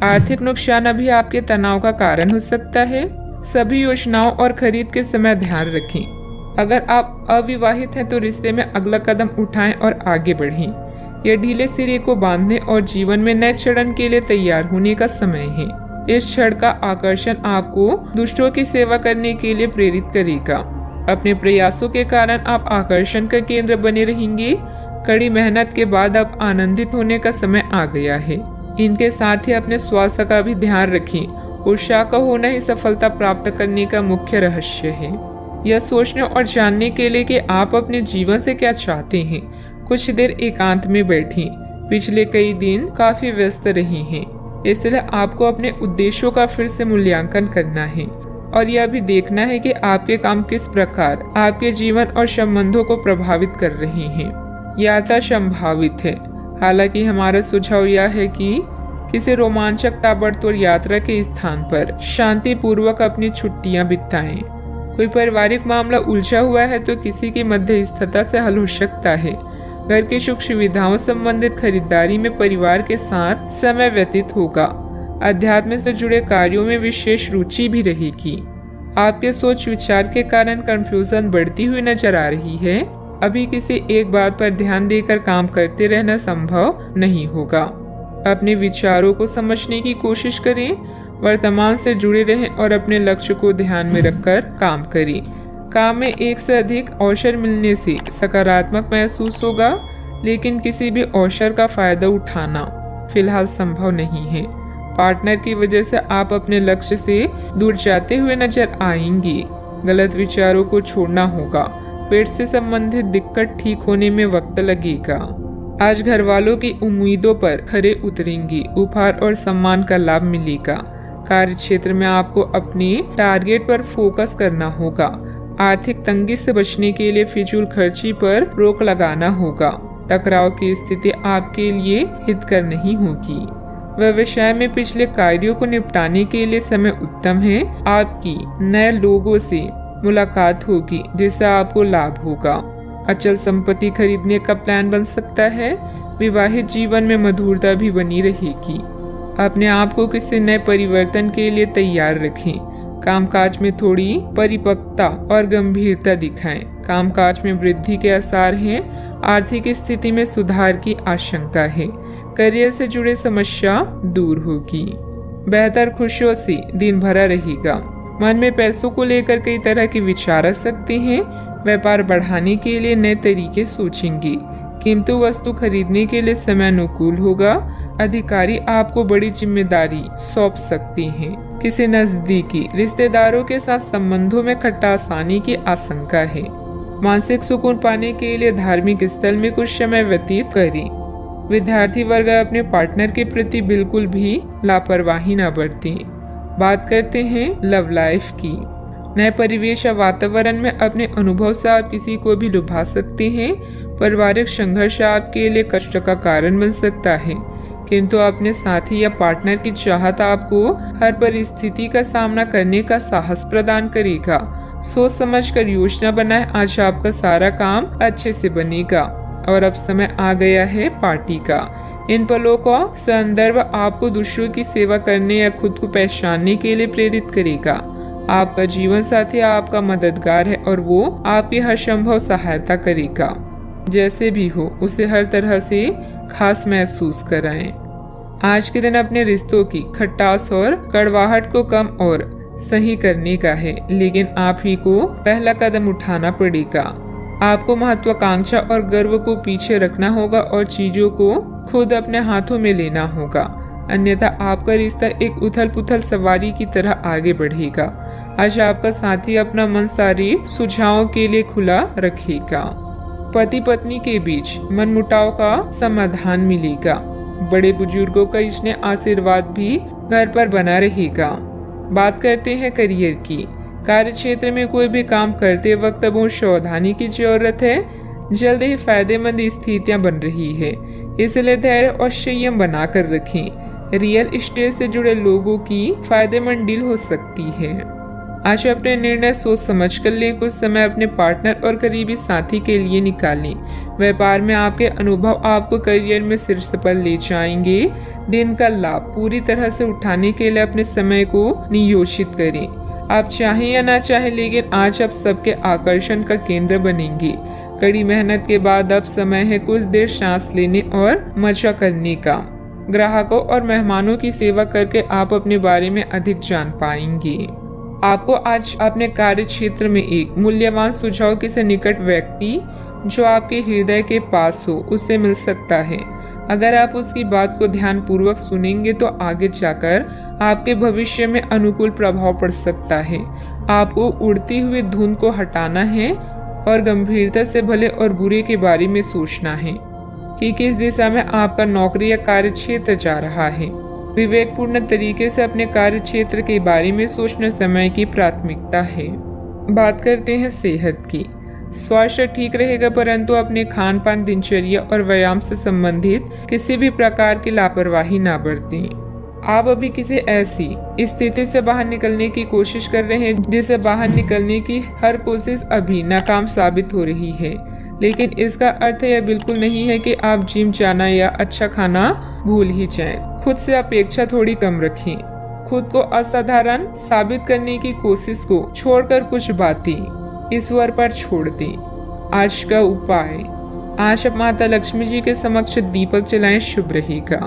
आर्थिक नुकसान अभी आपके तनाव का कारण हो सकता है। सभी योजनाओं और खरीद के समय ध्यान रखें। अगर आप अविवाहित हैं तो रिश्ते में अगला कदम उठाएं और आगे बढ़ें। यह ढीले सिरे को बांधने और जीवन में नए चरण के लिए तैयार होने का समय है। इस क्षण का आकर्षण आपको दूसरों की सेवा करने के लिए प्रेरित करेगा। अपने प्रयासों के कारण आप आकर्षण का केंद्र बने रहेंगे। कड़ी मेहनत के बाद अब आनंदित होने का समय आ गया है। इनके साथ ही अपने स्वास्थ्य का भी ध्यान रखें। उत्साह का होना ही सफलता प्राप्त करने का मुख्य रहस्य है। यह सोचने और जानने के लिए कि आप अपने जीवन से क्या चाहते हैं, कुछ देर एकांत में बैठें। पिछले कई दिन काफी व्यस्त रहे हैं, इसलिए आपको अपने उद्देश्यों का फिर से मूल्यांकन करना है और यह भी देखना है कि आपके काम किस प्रकार आपके जीवन और संबंधों को प्रभावित कर रहे हैं। यात्रा संभावित है, हालांकि हमारा सुझाव यह है कि किसी रोमांचक ताबड़तोड़ यात्रा के स्थान पर शांति पूर्वक अपनी छुट्टियां बिताएं। कोई पारिवारिक मामला उलझा हुआ है तो किसी की मध्यस्थता से हल हो सकता है। घर की सुख सुविधाओं संबंधित खरीदारी में परिवार के साथ समय व्यतीत होगा। अध्यात्म से जुड़े कार्यों में विशेष रुचि भी रहेगी। आपके सोच विचार के कारण कंफ्यूजन बढ़ती हुई नजर आ रही है। अभी किसी एक बात पर ध्यान देकर काम करते रहना संभव नहीं होगा। अपने विचारों को समझने की कोशिश करें, वर्तमान से जुड़े रहें और अपने लक्ष्य को ध्यान में रखकर काम करें। काम में एक से अधिक अवसर मिलने से सकारात्मक महसूस होगा, लेकिन किसी भी अवसर का फायदा उठाना फिलहाल संभव नहीं है। पार्टनर की वजह से आप अपने लक्ष्य से दूर जाते हुए नजर आएंगे। गलत विचारों को छोड़ना होगा। पेट से संबंधित दिक्कत ठीक होने में वक्त लगेगा। आज घर वालों की उम्मीदों पर खरे उतरेंगे। उपहार और सम्मान का लाभ मिलेगा। कार्य क्षेत्र में आपको अपने टारगेट पर फोकस करना होगा। आर्थिक तंगी से बचने के लिए फिजूल खर्ची पर रोक लगाना होगा। टकराव की स्थिति आपके लिए हितकर नहीं होगी। व्यवसाय में पिछले कार्यों को निपटाने के लिए समय उत्तम है। आपकी नए लोगों से मुलाकात होगी जिससे आपको लाभ होगा। अचल संपत्ति खरीदने का प्लान बन सकता है। विवाहित जीवन में मधुरता भी बनी रहेगी। अपने आप को किसी नए परिवर्तन के लिए तैयार रखें। कामकाज में थोड़ी परिपक्वता और गंभीरता दिखाएं। कामकाज में वृद्धि के आसार हैं। आर्थिक स्थिति में सुधार की आशंका है। करियर से जुड़े समस्या दूर होगी। बेहतर खुशियों से दिन भरा रहेगा। मन में पैसों को लेकर कई तरह के विचार आ सकते हैं। व्यापार बढ़ाने के लिए नए तरीके सोचेंगे। कीमती वस्तु खरीदने के लिए समय अनुकूल होगा। अधिकारी आपको बड़ी जिम्मेदारी सौंप सकते हैं। किसी नजदीकी रिश्तेदारों के साथ संबंधों में खटास आने की आशंका है। मानसिक सुकून पाने के लिए धार्मिक स्थल में कुछ समय व्यतीत करें। विद्यार्थी वर्ग अपने पार्टनर के प्रति बिल्कुल भी लापरवाही न बरतें। बात करते हैं लव लाइफ की। नए परिवेश या वातावरण में अपने अनुभव से आप किसी को भी लुभा सकते हैं। पारिवारिक संघर्ष आपके लिए कष्ट का कारण बन सकता है, किंतु अपने साथी या पार्टनर की चाहत आपको हर परिस्थिति का सामना करने का साहस प्रदान करेगा। सोच समझकर योजना बनाएं। आज आपका सारा काम अच्छे से बनेगा और अब समय आ गया है पार्टी का। इन पलों का संदर्भ आपको दूसरों की सेवा करने या खुद को पहचानने के लिए प्रेरित करेगा। आपका जीवन साथी आपका मददगार है और वो आपकी हर संभव सहायता करेगा। जैसे भी हो उसे हर तरह से खास महसूस कराएं। आज के दिन अपने रिश्तों की खटास और कड़वाहट को कम और सही करने का है, लेकिन आप ही को पहला कदम उठाना पड़ेगा। आपको महत्वाकांक्षा और गर्व को पीछे रखना होगा और चीजों को खुद अपने हाथों में लेना होगा, अन्यथा आपका रिश्ता एक उथल पुथल सवारी की तरह आगे बढ़ेगा। आज आपका साथी अपना मन सारे सुझावों के लिए खुला रखेगा। पति पत्नी के बीच मनमुटाव का समाधान मिलेगा। बड़े बुजुर्गों का स्नेह आशीर्वाद भी घर पर बना रहेगा। बात करते हैं करियर की। कार्य क्षेत्र में कोई भी काम करते वक्त बहुत सावधानी की जरूरत है। जल्द ही फायदेमंद स्थितियां बन रही है, इसलिए धैर्य और संयम बनाकर रखें। रियल एस्टेट से जुड़े लोगों की फायदेमंद डील हो सकती है। आज अपने निर्णय सोच समझ कर लें। कुछ समय अपने पार्टनर और करीबी साथी के लिए निकालें। व्यापार में आपके अनुभव आपको करियर में शीर्ष पर ले जाएंगे। दिन का लाभ पूरी तरह से उठाने के लिए अपने समय को नियोजित करें। आप चाहें या ना चाहें, लेकिन आज आप सबके आकर्षण का केंद्र बनेंगे। कड़ी मेहनत के बाद अब समय है कुछ देर सांस लेने और मजा करने का। ग्राहकों और मेहमानों की सेवा करके आप अपने बारे में अधिक जान पाएंगे। आपको आज अपने कार्य क्षेत्र में एक मूल्यवान सुझाव किसी निकट व्यक्ति जो आपके हृदय के पास हो उससे मिल सकता है। अगर आप उसकी बात को ध्यान पूर्वक सुनेंगे तो आगे जाकर आपके भविष्य में अनुकूल प्रभाव पड़ सकता है। आपको उड़ती हुई धुन को हटाना है और गंभीरता से भले और बुरे के बारे में सोचना है कि किस दिशा में आपका नौकरी या कार्य क्षेत्र जा रहा है। विवेकपूर्ण तरीके से अपने कार्य क्षेत्र के बारे में सोचना समय की प्राथमिकता है। बात करते हैं सेहत की। स्वास्थ्य ठीक रहेगा, परंतु अपने खान पान, दिनचर्या और व्यायाम से संबंधित किसी भी प्रकार की लापरवाही ना बरतें। आप अभी किसी ऐसी स्थिति से बाहर निकलने की कोशिश कर रहे हैं जिससे बाहर निकलने की हर कोशिश अभी नाकाम साबित हो रही है, लेकिन इसका अर्थ यह बिल्कुल नहीं है कि आप जिम जाना या अच्छा खाना भूल ही जाएं। खुद से अपेक्षा थोड़ी कम रखें। खुद को असाधारण साबित करने की कोशिश को छोड़कर कुछ बातें ईश्वर पर छोड़ दें। आज का उपाय, आज आप माता लक्ष्मी जी के समक्ष दीपक जलाएं, शुभ रहेगा।